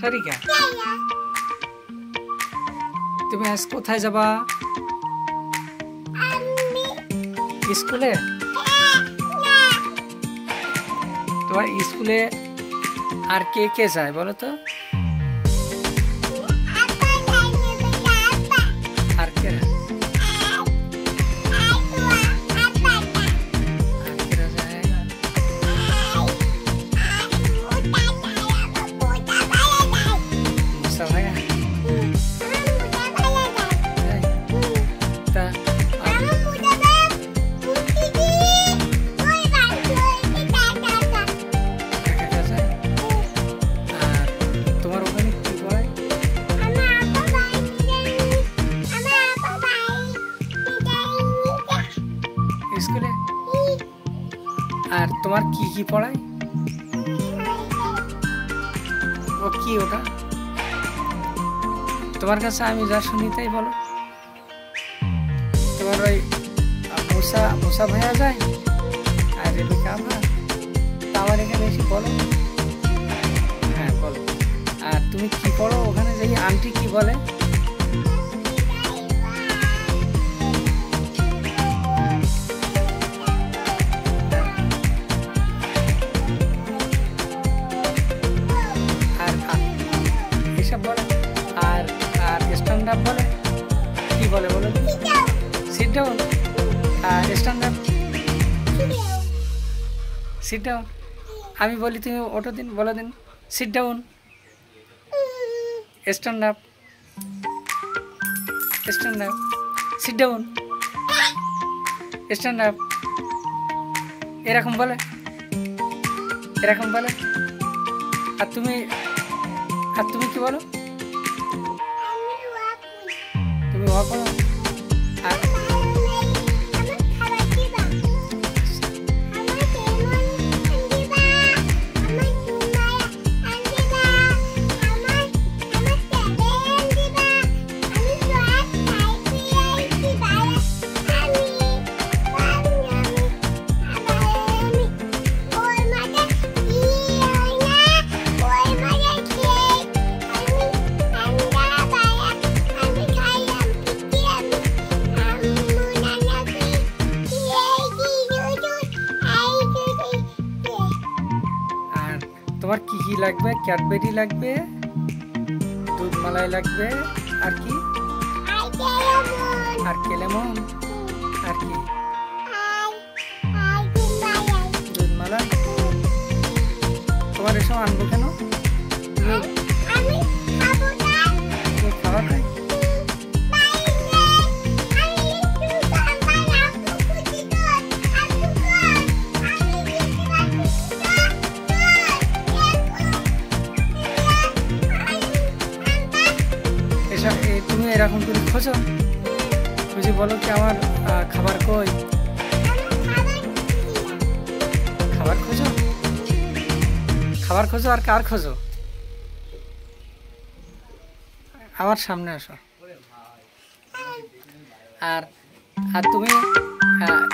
সারিকা, তুমি আজ কোথায় যাবা? স্কুলে? তোমার স্কুলে আর কে কে যায় বলো তো? আর কে? স্কুলে? আর তোমার কি কি পড়ায়? ও কি ওটা? তোমার কাছে আমি যা শুনি তাই বলো। তোমার ওই মুসা ভাইয়া যায় আর রেবিকা ভাই, আমার এখানে এসে বলো। হ্যাঁ বলো। আর তুমি কি পড়ো ওখানে? যাই আন্টি কি বলে? বলে আর আর স্ট্যান্ড আপ বলে কি বলে বলো? Sit down. আর স্ট্যান্ড আপ? Sit down. আমি বলি তুমি ওটো দিন, বলো দিন sit down, stand up, stand up, sit down, stand up, এরকম বলে, এরকম বলে। আর তুমি কি বলো? তুমি ওয়া করো। আর তোমার কি কি লাগবে? ক্যাডবেরি লাগবে, দুধ মালাই লাগবে, আর কি? আর কেলেমন, আর কি? দুধ মালাই। তোমার এসব আনবো কেন? তুমি খাওয়া খাই? তুমি এরকম করে খোঁজো, খুঁজে বলো কি আমার খাবার কই? খাবার খোঁজো, খাবার খোঁজো। আর কার খোঁজো? আমার সামনে আসো। আর আর তুমি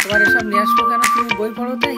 তোমার এসব নিয়ে আসবো কেন? তুমি বই পড়ো তাই?